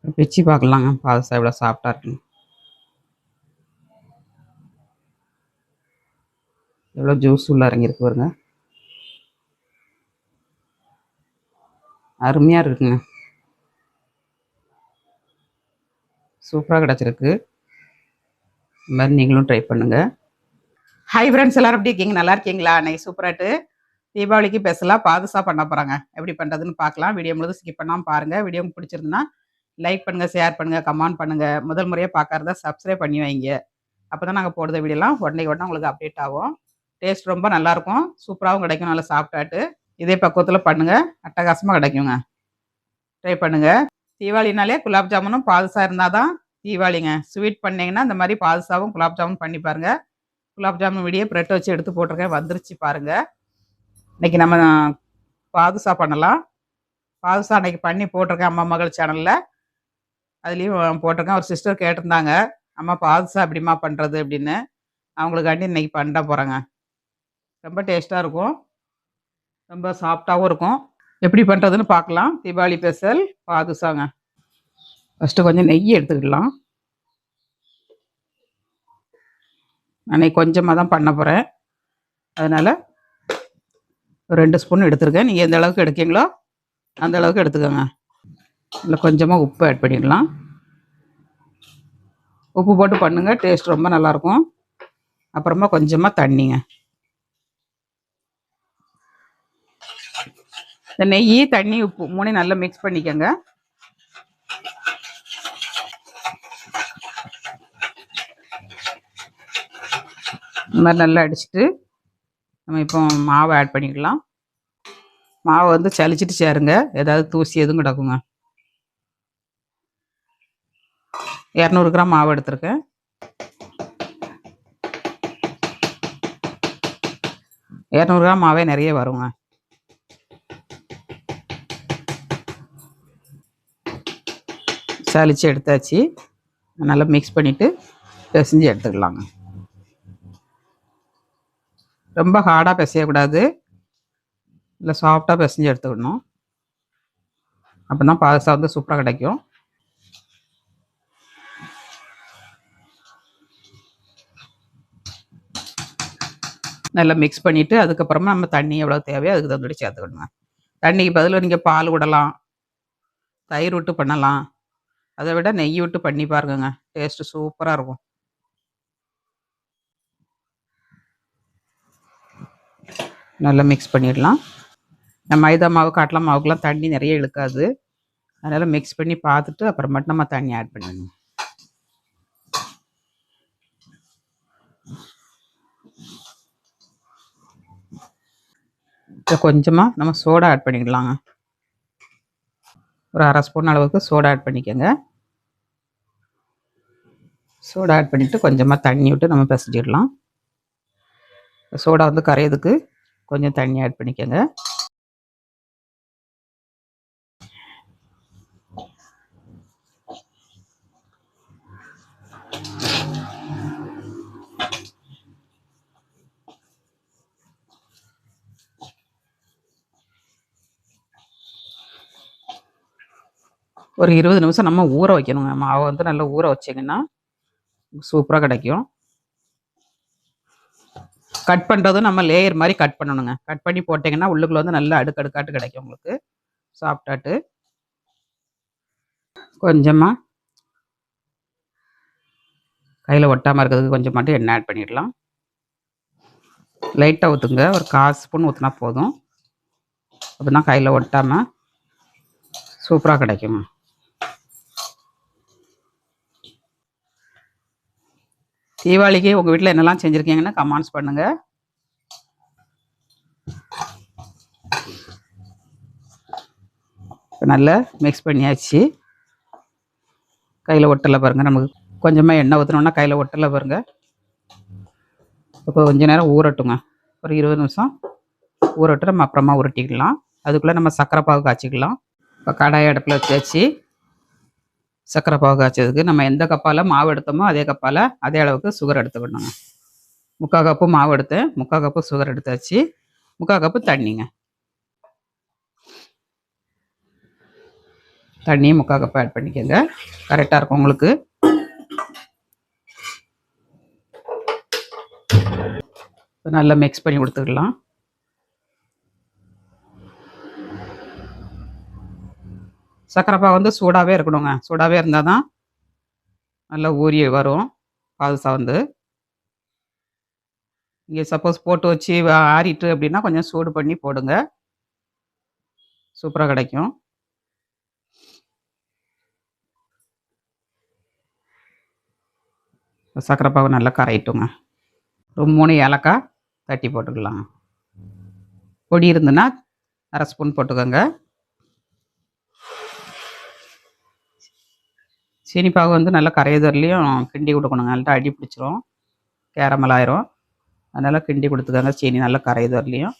பிச்சு பார்க்கலாங்க. பாதுஷா எவ்வளோ சாஃப்டா இருக்குன்னு. எவ்வளோ ஜூஸ் உள்ள இறங்கியிருக்கு பாருங்க. அருமையாக இருக்குங்க. சூப்பராக கிடச்சிருக்கு. இந்த மாதிரி நீங்களும் ட்ரை பண்ணுங்க. ஹை ஃப்ரெண்ட்ஸ், எல்லாரும் எப்படி இருக்கீங்க? நல்லா இருக்கீங்களா? இன்னைக்கு சூப்பராட்டு தீபாவளிக்கு ஸ்பெஷலாக பாதுஷா பண்ண போகிறாங்க. எப்படி பண்ணுறதுன்னு பார்க்கலாம். வீடியோ முழுதும் ஸ்கிப் பண்ணாமல் பாருங்கள். வீடியோ பிடிச்சிருந்துன்னா லைக் பண்ணுங்கள், ஷேர் பண்ணுங்கள், கமெண்ட் பண்ணுங்கள். முதல் முறையாக பார்க்குறதா சப்ஸ்கிரைப் பண்ணி வைங்க. அப்போ தான் நாங்கள் போடுற வீடியோலாம் உடனே உங்களுக்கு அப்டேட் ஆகும். டேஸ்ட் ரொம்ப நல்லாயிருக்கும். சூப்பராகவும் கிடைக்கும். நல்லா சாப்பிட்டாட்டு இதே பக்குவத்தில் பண்ணுங்கள். அட்டகாசமாக கிடைக்குங்க. ட்ரை பண்ணுங்கள். தீபாவளினாலே குலாப் ஜாமுனும் பாதுஷா இருந்தால் தான் தீபாவளிங்க. ஸ்வீட் பண்ணிங்கன்னா இந்த மாதிரி பாதுஷாவும் குலாப் ஜாமுன் பண்ணி பாருங்கள். குலாப் ஜாமுன் வீடியோ பிரெட் வச்சு எடுத்து போட்டிருக்கேன், வந்துருச்சு பாருங்கள். இன்றைக்கி நம்ம பாதுஷா பண்ணலாம். பாதுஷா அன்றைக்கி பண்ணி போட்டிருக்கேன் அம்மா மகள் சேனலில். அதுலேயும் போட்டிருக்கேன். ஒரு சிஸ்டர் கேட்டிருந்தாங்க, அம்மா பாதுஷா எப்படிம்மா பண்ணுறது அப்படின்னு. அவங்களுக்காண்டி இன்றைக்கி பண்ண போகிறேங்க. ரொம்ப டேஸ்ட்டாக இருக்கும், ரொம்ப சாஃப்டாகவும் இருக்கும். எப்படி பண்ணுறதுன்னு பார்க்கலாம். தீபாவளி ஸ்பெஷல் பாதுஷாங்க. ஃபஸ்ட்டு கொஞ்சம் நெய் எடுத்துக்கலாம். அன்றைக்கி கொஞ்சமாக தான் பண்ண போகிறேன், அதனால் ஒரு 2 ஸ்பூன் எடுத்துருக்கேன். நீங்கள் எந்த அளவுக்கு எடுக்கீங்களோ அந்த அளவுக்கு எடுத்துக்கோங்க. இல்லை கொஞ்சமாக உப்பு ஆட் பண்ணிடலாம். உப்பு போட்டு பண்ணுங்கள், டேஸ்ட் ரொம்ப நல்லாயிருக்கும். அப்புறமா கொஞ்சமாக தண்ணிங்க. இந்த நெய், தண்ணி, உப்பு 3 நல்லா மிக்ஸ் பண்ணிக்கோங்க. இந்த மாதிரி நல்லா அடிச்சுட்டு நம்ம இப்போ மாவை ஆட் பண்ணிக்கலாம். மாவை வந்து சலிச்சிட்டு சேருங்க, ஏதாவது தூசி எதுவும் கிடக்குங்க. 200 கிராம் மாவு எடுத்திருக்கேன். 200 கிராம் மாவே நிறைய வருங்க. சலிச்சு எடுத்தாச்சு. நல்லா மிக்ஸ் பண்ணிவிட்டு பிசைஞ்சு எடுத்துக்கலாங்க. ரொம்ப ஹார்டாக பிசையக்கூடாது, இல்லை சாஃப்டாக பிசைஞ்சு எடுத்துக்கணும். அப்போ தான் பாதுஷா வந்து சூப்பராக கிடைக்கும். நல்லா மிக்ஸ் பண்ணிவிட்டு அதுக்கப்புறமா நம்ம தண்ணி எவ்வளோ தேவையோ அதுக்கு தகுந்தபடி சேர்த்துக்கணுங்க. தண்ணிக்கு பதில் நீங்கள் பால் விடலாம், தயிர் விட்டு பண்ணலாம். அதை விட நெய் விட்டு பண்ணி பாருங்க, டேஸ்ட்டு சூப்பராக இருக்கும். நல்லா மிக்ஸ் பண்ணிடலாம். மைதா மாவு, கடலை மாவுக்கெலாம் தண்ணி நிறைய இழுக்காது, அதனால் மிக்ஸ் பண்ணி பார்த்துட்டு அப்புறமேட்டு நம்ம தண்ணி ஆட் பண்ணிடணும். இப்போ கொஞ்சமாக நம்ம சோடா ஆட் பண்ணிக்கலாங்க. ஒரு 1/2 ஸ்பூன் அளவுக்கு சோடா ஆட் பண்ணிக்கோங்க. சோடா ஆட் பண்ணிவிட்டு கொஞ்சமாக தண்ணி விட்டு நம்ம பிசைஞ்சிடலாம். சோடா வந்து கரையிறதுக்கு கொஞ்சம் தண்ணி ஆட் பண்ணிக்கோங்க. ஒரு 20 நிமிஷம் நம்ம ஊற வைக்கணுங்க. மாவை வந்து நல்லா ஊற வச்சிங்கன்னா சூப்பராக கிடைக்கும். கட் பண்ணுறதும் நம்ம லேயர் மாதிரி கட் பண்ணணுங்க. கட் பண்ணி போட்டிங்கன்னா உள்ளுக்குள்ள வந்து நல்லா அடுக்கடுக்காட்டு கிடைக்கும் உங்களுக்கு சாப்பிட்டாட்டு. கொஞ்சமாக கையில் ஒட்டாமல் இருக்கிறதுக்கு கொஞ்சம் மட்டும் எண்ணெய் ஆட் பண்ணிடலாம். லைட்டாக ஊற்றுங்க, ஒரு 1/4 ஸ்பூன் ஊற்றினா போதும். அப்படின்னா கையில் ஒட்டாமல் சூப்பராக கிடைக்குங்க. தீபாவளிக்கு உங்கள் வீட்டில் என்னெல்லாம் செஞ்சுருக்கீங்கன்னு கமெண்ட்ஸ் பண்ணுங்கள். இப்போ நல்லா மிக்ஸ் பண்ணியாச்சு. கையில் ஒட்டலை பாருங்கள். நமக்கு கொஞ்சமாக எண்ணெய் ஊற்றினோன்னா கையில் ஒட்டலை பாருங்கள். இப்போ கொஞ்ச நேரம் ஊறட்டுங்க, ஒரு 20 நிமிஷம் ஊறட்டு. நம்ம அப்புறமா உருட்டிக்கலாம். அதுக்குள்ளே நம்ம சர்க்கரை பாகு காய்ச்சிக்கலாம். இப்போ கடாயை அடுப்பில் வச்சாச்சு. சர்க்கரை பாகு காய்ச்சதுக்கு நம்ம எந்த கப்பால் மாவு எடுத்தோமோ அதே கப்பால் அதே அளவுக்கு சுகர் எடுத்துக்கணுங்க. 3/4 கப்பு மாவு எடுத்தேன், 3/4 கப்பு சுகர் எடுத்தாச்சு, 3/4 கப்பு தண்ணிங்க. தண்ணியும் 3/4 கப் ஆட் பண்ணிக்கோங்க. கரெக்டாக இருக்கும் உங்களுக்கு. நல்லா மிக்ஸ் பண்ணி கொடுத்துக்கலாம். சர்க்கரை பாகு வந்து சூடாகவே இருக்கணுங்க. சூடாகவே இருந்தால் தான் நல்லா ஊறி வரும் பாதுஷா வந்து. நீங்கள் சப்போஸ் போட்டு வச்சு ஆறிட்டு அப்படின்னா கொஞ்சம் சூடு பண்ணி போடுங்க, சூப்பராக கிடைக்கும். சர்க்கரை பாகு நல்லா கரையிட்டுங்க. ஒரு 3 ஏலக்காய் தட்டி போட்டுக்கலாம். பொடி இருந்துன்னா 1/2 ஸ்பூன் போட்டுக்கோங்க. சீனி பாகு வந்து நல்லா கரையதரலையும் கிண்டி கொடுக்கணுங்க, நல்லா அடி பிடிச்சிரும், கேரமல் ஆயிரும். அதனால் கிண்டி கொடுத்துக்கோங்க. சீனி நல்லா கரையதரலையும்.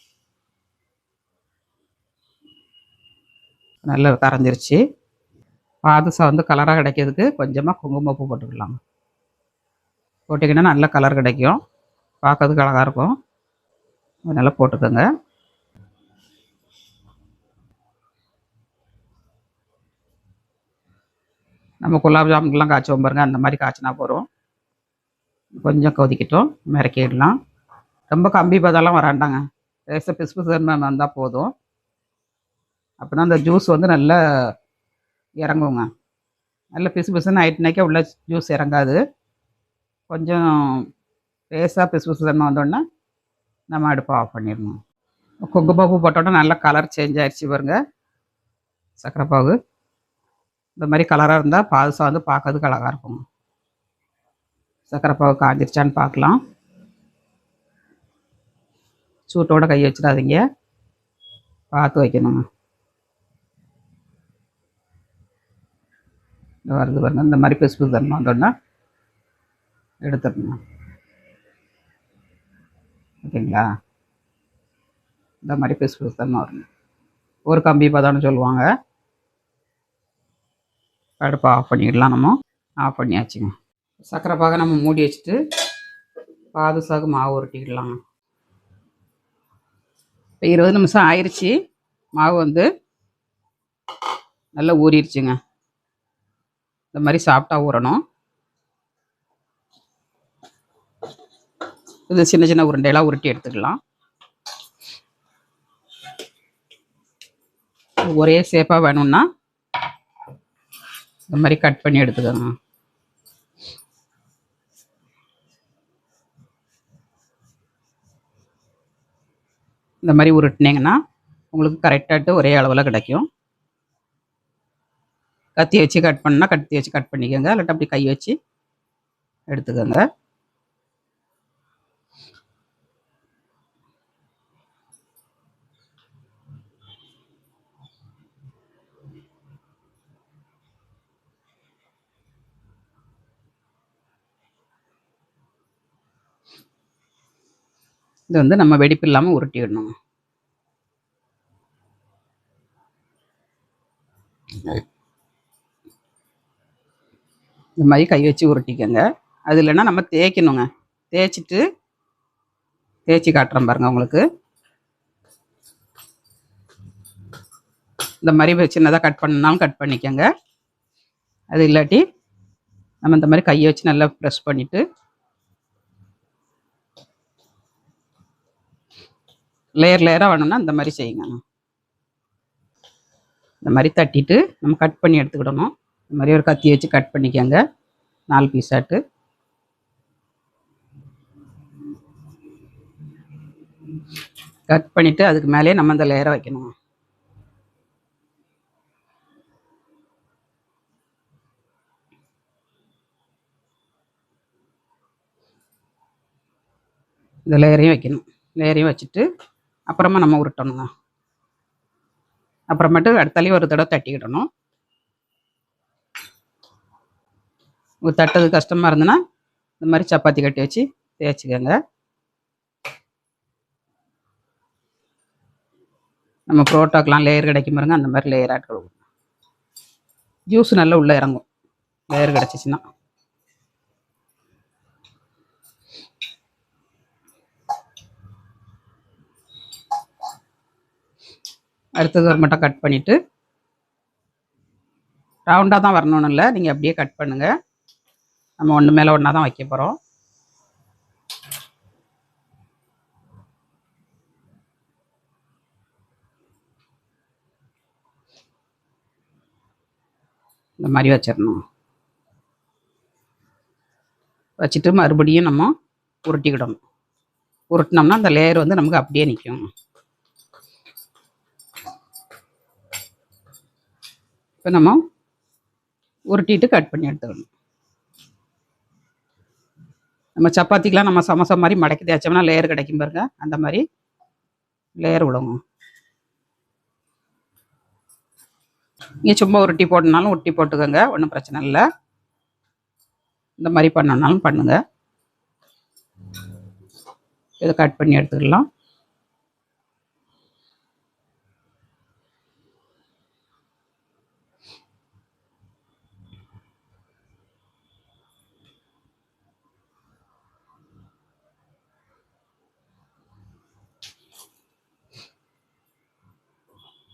நல்லா கரைஞ்சிருச்சு. பாதுஷா வந்து கலராக கிடைக்கிறதுக்கு கொஞ்சமாக குங்குமப்பூ போட்டுக்கலாம். போட்டிங்கன்னா நல்ல கலர் கிடைக்கும், பார்க்கறதுக்கு அழகாக இருக்கும். அதனால் போட்டுக்கோங்க. நம்ம குலாப் ஜாமுன்லாம் காய்ச்சுவோம் பாருங்கள், அந்த மாதிரி காய்ச்சினா போதும். கொஞ்சம் கொதிக்கட்டும், மிரக்கிடலாம். ரொம்ப கம்பி பதெல்லாம் வராண்டாங்க, லேசாக பிசு பிசுன்னு வந்தால் போதும். அப்போ தான் அந்த ஜூஸ் வந்து நல்லா இறங்குங்க. நல்ல பிசு பிசுன்னு ஆயிட்டுனாக்கே உள்ள ஜூஸ் இறங்காது. கொஞ்சம் லேசாக பிசு பிசுன்னு வந்தோடனே நம்ம அடுப்பை ஆஃப் பண்ணிடணும். குங்குமப்பூ போட்டோன்னா நல்லா கலர் சேஞ்ச் ஆகிடுச்சு பாருங்க. சர்க்கரை பாகு இந்த மாதிரி கலராக இருந்தால் பாதுஷா வந்து பார்க்கறதுக்கு அழகாக இருக்கும். சர்க்கரை பாகு காஞ்சிருச்சான்னு பார்க்கலாம். சூட்டோட கை வச்சிடாதீங்க, பார்த்து வைக்கணுங்க. இந்த வருது பாருங்க, இந்த மாதிரி பிசு பிசுன்னு வந்தோடனே எடுத்துடணும். ஓகேங்களா? இந்த மாதிரி பிசு பிசுன்னு வரணும். ஒரு கம்பி பதம்னு சொல்லுவாங்க. அடுப்பை ஆஃப் பண்ணிடலாம். நம்ம ஆஃப் பண்ணியாச்சுங்க. சர்க்கரை பாகை நம்ம மூடி வச்சுட்டு பாதுஷாவுக்கு மாவு உருட்டிக்கிடலாம். இப்போ 20 நிமிஷம் ஆயிடுச்சு. மாவு வந்து நல்லா ஊறிடுச்சுங்க. இந்த மாதிரி சாப்பிட்டா ஊறணும். இது சின்ன சின்ன உருண்டையெல்லாம் உருட்டி எடுத்துக்கலாம். ஒரே ஷேப்பாக வேணும்னா இந்த மாதிரி கட் பண்ணி எடுத்துக்கோங்க. இந்த மாதிரி உருட்டினீங்கன்னா உங்களுக்கு கரெக்டாகிட்டு ஒரே அளவில் கிடைக்கும். கத்தி வச்சு கட் பண்ணால் கத்தி வச்சு கட் பண்ணிக்கோங்க, இல்லாட்டி அப்படி கை வச்சு எடுத்துக்கோங்க. இது வந்து நம்ம வெடிப்பு இல்லாமல் உருட்டிடணும். இந்த மாதிரி கை வச்சு உருட்டிக்கோங்க. அது இல்லைன்னா நம்ம தேய்க்கணுங்க. தேய்ச்சி காட்டுறேன் பாருங்க உங்களுக்கு. இந்த மாதிரி சின்னதாக கட் பண்ணாலும் கட் பண்ணிக்கோங்க. அது இல்லாட்டி நம்ம இந்த மாதிரி கையை வச்சு நல்லா ப்ரெஸ் பண்ணிவிட்டு லேயர் லேயராக வேணும்னா இந்த மாதிரி செய்யுங்க. இந்த மாதிரி தட்டிட்டு நம்ம கட் பண்ணி எடுத்துக்கிடணும். இந்த மாதிரி ஒரு கத்தி வச்சு கட் பண்ணிக்கோங்க, 4 பீஸாட்டு. கட் பண்ணிவிட்டு அதுக்கு மேலே நம்ம இந்த லேயரை வைக்கணும். இந்த லேயரையும் வைக்கணும். லேயரையும் வச்சுட்டு அப்புறமா நம்ம உருட்டணுங்க. அப்புறமேட்டு அடுத்தாலையும் ஒரு தடவை தட்டிக்கிடணும். தட்டது கஷ்டமாக இருந்ததுன்னா இந்த மாதிரி சப்பாத்தி கட்டி வச்சு தேய்ச்சிக்கோங்க. நம்ம புரோட்டாக்கெலாம் லேயர் கிடைக்கும் பாருங்க, அந்த மாதிரி லேயர் ஆட் கொடுக்கும். ஜூஸ் நல்லா உள்ளே இறங்கும் லேயர் கிடச்சிச்சின்னா. அடுத்தது ஒரு மட்டும் கட் பண்ணிவிட்டு ரவுண்டாக தான் வரணும்னு இல்லை, நீங்கள் அப்படியே கட் பண்ணுங்கள். நம்ம ஒன்று மேலே ஒன்றா தான் வைக்க போகிறோம். இந்த மாதிரி வச்சிடணும். வச்சுட்டு மறுபடியும் நம்ம உருட்டிக்கிடணும். உருட்டினோம்னா அந்த லேயர் வந்து நமக்கு அப்படியே நிற்கும். இப்போ நம்ம உருட்டிட்டு கட் பண்ணி எடுத்துக்கணும். நம்ம சப்பாத்திக்கெலாம் நம்ம சமோசா மாதிரி மடக்கி தேய்ச்சோம்னா லேயர் கிடைக்கும் பாருங்க, அந்த மாதிரி லேயர் விடுங்க. நீங்கள் சும்மா உருட்டி போடனாலும் உருட்டி போட்டுக்கோங்க, ஒன்றும் பிரச்சனை இல்லை. இந்த மாதிரி பண்ணனாலும் பண்ணுங்க. இதை கட் பண்ணி எடுத்துக்கலாம்.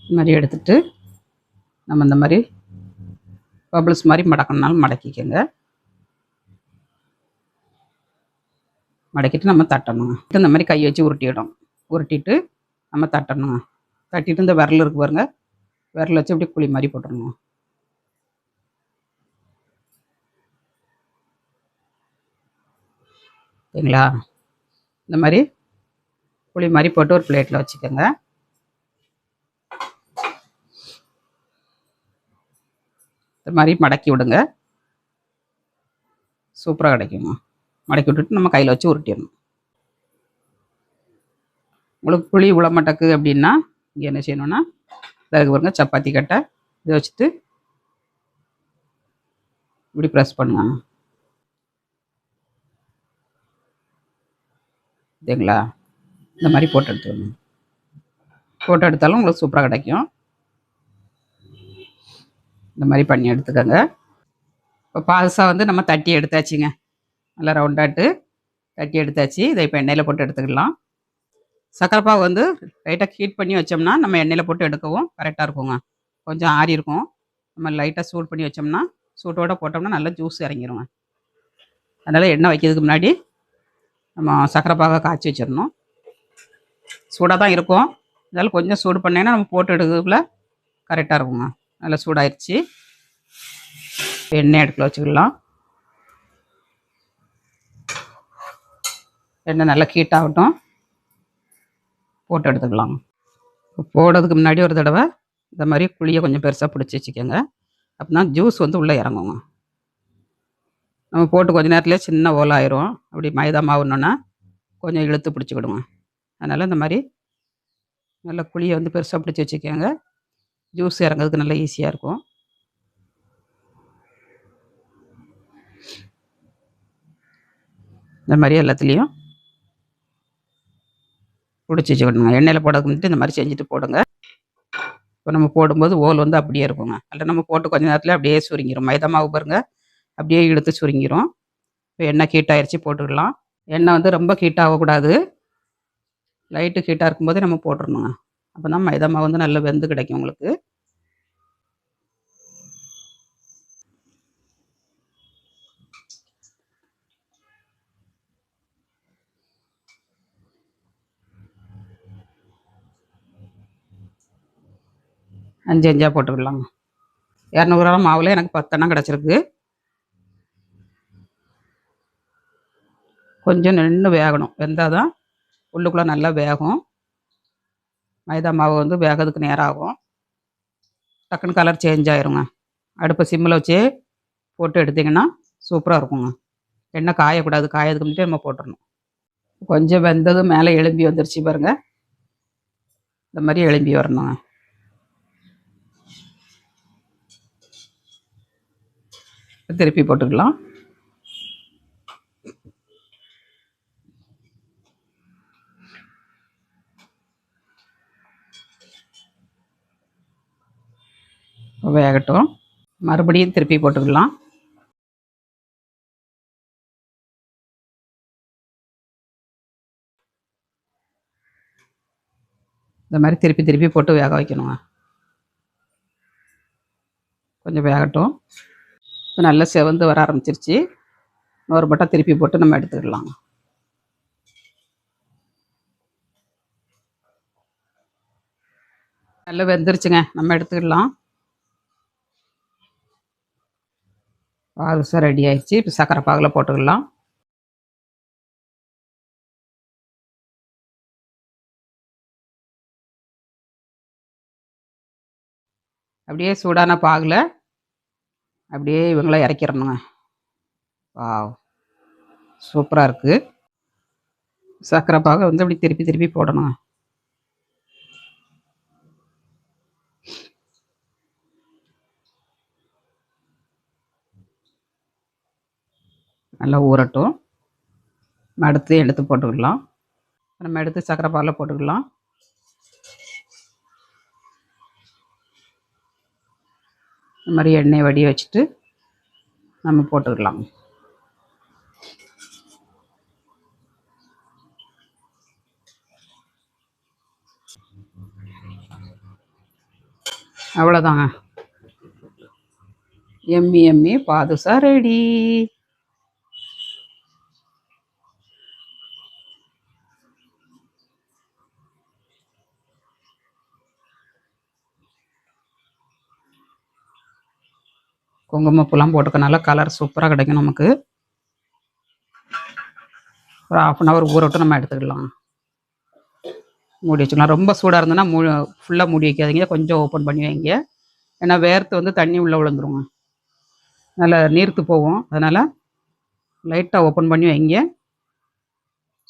இந்த மாதிரி எடுத்துட்டு நம்ம இந்த மாதிரி பபிள்ஸ் மாதிரி மடக்கணுனாலும் மடக்கிக்கோங்க. மடக்கிட்டு நம்ம தட்டணுங்க. இந்த மாதிரி கை வச்சு உருட்டிடும். உருட்டிட்டு நம்ம தட்டணுங்க. தட்டிட்டு இந்த விரல் இருக்கு பாருங்க, விரல் வச்சு அப்படியே குழி மாதிரி போட்டுடணும். சரிங்களா? இந்த மாதிரி குழி மாதிரி போட்டு ஒரு பிளேட்டில் வச்சுக்கோங்க. இந்த மாதிரி மடக்கி விடுங்க, சூப்பராக கிடைக்குங்க. மடக்கி விட்டுட்டு நம்ம கையில் வச்சு உருட்டிடணும். உங்களுக்கு புளி உளமட்டக்கு அப்படின்னா இங்கே என்ன செய்யணும்னா, அதுக்கு பாருங்க சப்பாத்தி கட்டை இதை வச்சுட்டு இப்படி ப்ரெஸ் பண்ணுவாங்க. சரிங்களா? இந்த மாதிரி போட்டு எடுத்துக்கணும். போட்டு எடுத்தாலும் உங்களுக்கு சூப்பராக கிடைக்கும். இந்த மாதிரி பண்ணி எடுத்துக்கோங்க. இப்போ பாதுசா வந்து நம்ம தட்டி எடுத்தாச்சுங்க. நல்லா ரவுண்டாட்டு தட்டி எடுத்தாச்சு. இதை இப்போ எண்ணெயில் போட்டு எடுத்துக்கலாம். சக்கரை பாகு வந்து லைட்டாக ஹீட் பண்ணி வச்சோம்னா நம்ம எண்ணெயில் போட்டு எடுக்கவும் கரெக்டாக இருக்குங்க. கொஞ்சம் ஆறி இருக்கும். நம்ம லைட்டாக சூடு பண்ணி வச்சோம்னா, சூட்டோடு போட்டோம்னா நல்லா ஜூஸ் இறங்கிடுங்க. அதனால் எண்ணெய் வைக்கிறதுக்கு முன்னாடி நம்ம சக்கரை பாகை காய்ச்சி வச்சிடணும். சூடாக தான் இருக்கும், அதனால் கொஞ்சம் சூடு பண்ணேன்னா நம்ம போட்டு எடுக்கிறதுக்குள்ள கரெக்டாக இருக்குங்க. நல்லா சூடாயிருச்சு. எண்ணெய் அடுப்பில் வச்சுக்கலாம். எண்ணெய் நல்லா ஹீட் ஆகட்டும், போட்டு எடுத்துக்கலாம். போடுறதுக்கு முன்னாடி ஒரு தடவை இந்த மாதிரி புளியை கொஞ்சம் பெருசாக பிடிச்சி வச்சுக்கோங்க. அப்படின்னா ஜூஸ் வந்து உள்ளே இறங்குங்க. நம்ம போட்டு கொஞ்சம் நேரத்துலேயே சின்ன ஓலாயிரும். அப்படி மைதா மாவுன்னொன்னா கொஞ்சம் இழுத்து பிடிச்சிக்கிடுங்க. அதனால் இந்த மாதிரி நல்லா புளியை வந்து பெருசாக பிடிச்சி வச்சுக்கோங்க. ஜூஸ் இறங்கிறதுக்கு நல்லா ஈஸியாக இருக்கும். இந்த மாதிரி எல்லாத்துலேயும் பிடிச்சி வச்சுக்கிடுங்க. எண்ணெயில் போடுறதுக்கு முன்னாடி இந்த மாதிரி செஞ்சுட்டு போடுங்க. இப்போ நம்ம போடும்போது ஓல் வந்து அப்படியே இருக்குங்க. அதில் நம்ம போட்டு கொஞ்சம் நேரத்தில் அப்படியே சுருங்கிடும். மைதா மாவு பாருங்க, அப்படியே இழுத்து சுருங்கிடும். இப்போ எண்ணெய் ஹீட் ஆயிடுச்சு, போட்டுக்கலாம். எண்ணெய் வந்து ரொம்ப ஹீட் ஆகக்கூடாது, லைட்டு ஹீட்டாக இருக்கும்போதே நம்ம போட்டுடணுங்க. அப்போ தான் மைதா மாவு வந்து நல்லா வெந்து கிடைக்கும் உங்களுக்கு. அஞ்சு அஞ்சாக போட்டுக்கலாங்க. 200 கிராம் மாவில் எனக்கு 10 எண்ணம் கிடச்சிருக்கு. கொஞ்சம் நின்று வேகணும், வெந்தால் தான் உள்ளுக்குள்ளே நல்லா வேகும். மைதா மாவு வந்து வேகிறதுக்கு நேரம் ஆகும். டக்குன்னு கலர் சேஞ்ச் ஆயிருங்க. அடுப்பை சிம்மில் வச்சு போட்டு எடுத்திங்கன்னா சூப்பராக இருக்குங்க. எண்ணெய் காயக்கூடாது, காயதுக்கு முன்னாடி நம்ம போட்டுடணும். கொஞ்சம் வெந்ததும் மேலே எலும்பி வந்துருச்சு பாருங்கள், இந்த மாதிரி எலும்பி வரணுங்க. திருப்பி போட்டுக்கலாம். வேகட்டும், மறுபடியும் திருப்பி போட்டுக்கலாம். இந்த மாதிரி திருப்பி திருப்பி போட்டு வேக வைக்கணுங்க. கொஞ்சம் வேகட்டும். இப்போ நல்லா செவந்து வர ஆரம்பிச்சிருச்சு. ஒரு பட்டை திருப்பி போட்டு நம்ம எடுத்துக்கிடலாம். நல்லா வெந்துருச்சுங்க, நம்ம எடுத்துக்கிடலாம். பாதுஷா ரெடி ஆயிடுச்சு. இப்போ சக்கரை பாகில் போட்டுக்கலாம். அப்படியே சூடான பாகில் அப்படியே இவங்கள இறக்கிடணுங்க. வாவ், சூப்பராக இருக்குது. சக்கரை பாகை வந்து அப்படி திருப்பி திருப்பி போடணுங்க. நல்லா ஊறட்டும். எடுத்து போட்டுக்கலாம். நம்ம எடுத்து சக்கரை பாகில் போட்டுக்கலாம். இந்த மாதிரி எண்ணெய் வடிய வச்சுட்டு நம்ம போட்டுக்கலாம். அவ்வளோதாங்க, எம்மி எம்மி பாதுஷா ரெடி. குங்குமப்பூலாம் போட்டுக்கனால கலர் சூப்பராக கிடைக்கும் நமக்கு. ஒரு 1/2 ஊற விட்டு நம்ம எடுத்துக்கலாம். மூடி வச்சுக்கலாம். ரொம்ப சூடாக இருந்ததுன்னா ஃபுல்லாக மூடி வைக்காதீங்க, கொஞ்சம் ஓப்பன் பண்ணி வைங்க. ஏன்னா வேர்த்து வந்து தண்ணி உள்ளே விழுந்துருங்க, நல்லா நீர்த்து போகும். அதனால் லைட்டாக ஓப்பன் பண்ணி வைங்க,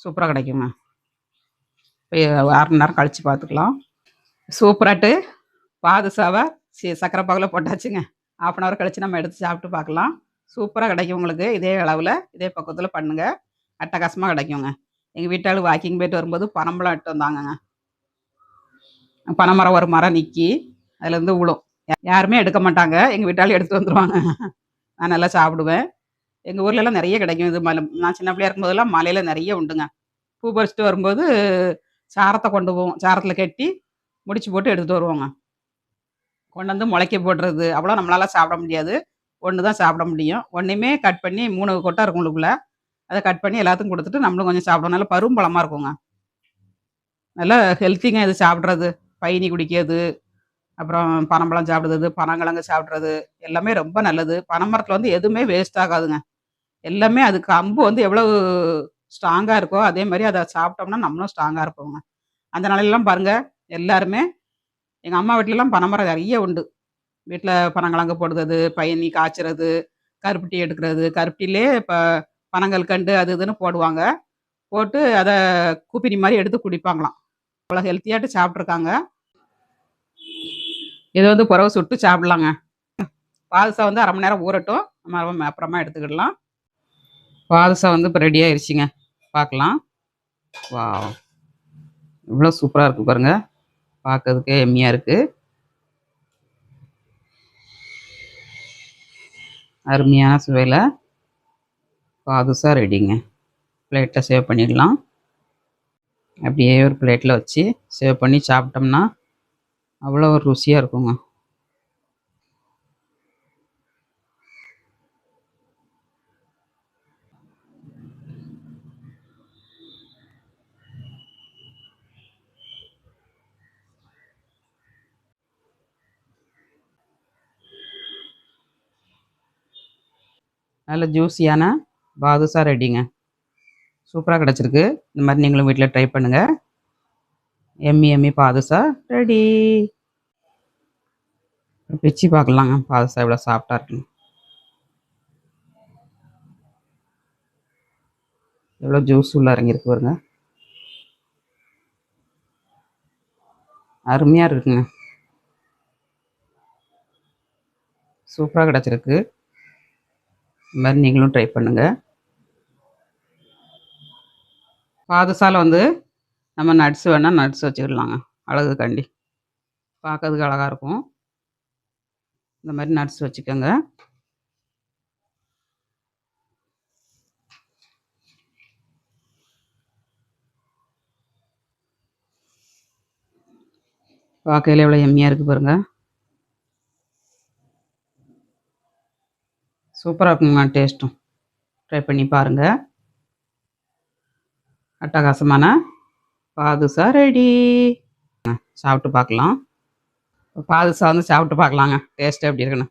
சூப்பராக கிடைக்குங்க. இப்போ 1/2 மணி நேரம் கழித்து பார்த்துக்கலாம். சூப்பராட்டு பாதுஷாவை சக்கரை பாகில் போட்டாச்சுங்க. 1/2 hour கழித்து நம்ம எடுத்து சாப்பிட்டு பார்க்கலாம். சூப்பராக கிடைக்கும் உங்களுக்கு. இதே அளவில் இதே பக்கத்தில் பண்ணுங்கள், அட்டகாசமாக கிடைக்குங்க. எங்கள் வீட்டால் வாக்கிங் போயிட்டு வரும்போது பனம்பழம் இட்டு வந்தாங்கங்க. பனைமரம் ஒரு மரம் நிற்கி அதுலேருந்து விழும். யாருமே எடுக்க மாட்டாங்க, எங்கள் வீட்டாலும் எடுத்து வந்துடுவாங்க. நான் நல்லா சாப்பிடுவேன். எங்கள் ஊர்லலாம் நிறைய கிடைக்கும் இது. நான் சின்ன பிள்ளையா இருக்கும்போதெல்லாம் மலையில் நிறைய உண்டுங்க. பூ பறிச்சுட்டு வரும்போது சாரத்தை கொண்டு போவோம், சாரத்தில் கட்டி முடிச்சு போட்டு எடுத்துகிட்டு வருவோங்க. கொண்டு வந்து முளைக்க போடுறது அவ்வளோ நம்மளால் சாப்பிட முடியாது. ஒன்று தான் சாப்பிட முடியும். ஒன்றையுமே கட் பண்ணி 3 கொட்டை இருக்கும் உள்ளுக்குள்ள, அதை கட் பண்ணி எல்லாத்துக்கும் கொடுத்துட்டு நம்மளும் கொஞ்சம் சாப்பிடுவோம். நல்லா பரும்பழமாக இருக்குங்க, நல்லா ஹெல்த்திங்க இது சாப்பிட்றது. பைனி குடிக்கிறது, அப்புறம் பனம்பழம் சாப்பிடுறது, பனங்கிழங்கு சாப்பிட்றது எல்லாமே ரொம்ப நல்லது. பனைமரத்தில் வந்து எதுவுமே வேஸ்ட் ஆகாதுங்க. எல்லாமே அதுக்கு அம்பு வந்து எவ்வளவு ஸ்ட்ராங்காக இருக்கோ அதே மாதிரி அதை சாப்பிட்டோம்னா நம்மளும் ஸ்ட்ராங்காக இருப்போங்க. அந்த நாளெல்லாம் பாருங்கள், எல்லாருமே எங்கள் அம்மா வீட்டிலலாம் பனைமரம் நிறைய உண்டு. வீட்டில் பனங்கிழங்கு போடுறது, பயணி காய்ச்சறது, கருப்பட்டி எடுக்கிறது. கருப்பட்டிலே இப்போ பனங்கல்கண்டு அது இதுன்னு போடுவாங்க. போட்டு அதை கூப்பினி மாதிரி எடுத்து குடிப்பாங்களாம். அவ்வளோ ஹெல்த்தியாட்டு சாப்பிட்ருக்காங்க. இது வந்து புறவை சுட்டு சாப்பிட்லாங்க. பாதுஷா வந்து 1/2 மணி நேரம் ஊறட்டும், நம்ம அப்புறமா எடுத்துக்கிடலாம். பாதுஷா வந்து இப்போ ரெடி ஆயிடுச்சுங்க, பார்க்கலாம். வா, இவ்வளோ சூப்பராக இருக்குது பாருங்கள், பார்க்கறதுக்கே எம்மியாக இருக்குது. அருமையான சுவையில் பாதுஷா ரெடிங்க. பிளேட்டில் சேவ் பண்ணிடலாம். அப்படியே ஒரு பிளேட்டில் வச்சு சேவ் பண்ணி சாப்பிட்டோம்னா அவ்வளோ ஒரு ருசியாக இருக்குங்க. நல்ல ஜூஸியான பாதுஷா ரெடிங்க. சூப்பராக கிடச்சிருக்கு. இந்த மாதிரி நீங்களும் வீட்டில் ட்ரை பண்ணுங்கள். எம்மி எம்மி பாதுஷா ரெடி. பிச்சு பார்க்கலாங்க, பாதுஷா எவ்வளோ சாஃப்டாக இருக்குங்க, எவ்வளோ ஜூஸ் உள்ள இறங்கியிருக்கு பாருங்க, அருமையாக இருக்குங்க. சூப்பராக கிடச்சிருக்கு. இந்த மாதிரி நீங்களும் ட்ரை பண்ணுங்கள். பாதுஷாவில் வந்து நம்ம நட்ஸ் வேணால் நட்ஸ் வச்சுக்கிடலாங்க, அழகுக்காண்டி பார்க்கறதுக்கு அழகாக இருக்கும். இந்த மாதிரி நட்ஸ் வச்சுக்கோங்க. பார்க்கையில் எவ்வளோ எம்மியாக இருக்குது பாருங்கள். சூப்பராக இருக்குங்க டேஸ்ட்டும். ட்ரை பண்ணி பாருங்கள். அட்டகாசமான பாதுஷா ரெடி. சாப்பிட்டு பார்க்கலாம். பாதுஷா வந்து சாப்பிட்டு பார்க்கலாங்க, டேஸ்ட் எப்படி இருக்குன்னு.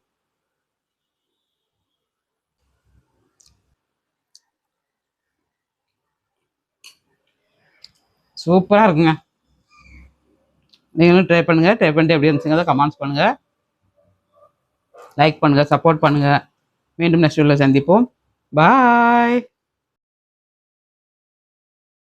சூப்பராக இருக்குங்க. நீங்களும் ட்ரை பண்ணுங்கள். ட்ரை பண்ணிட்டு எப்படி இருந்துச்சுங்க கமெண்ட்ஸ் பண்ணுங்கள், லைக் பண்ணுங்கள், சப்போர்ட் பண்ணுங்கள். மீண்டும் நெக்ஸ்ட் வீடியோவில் சந்திப்போம். பாய்.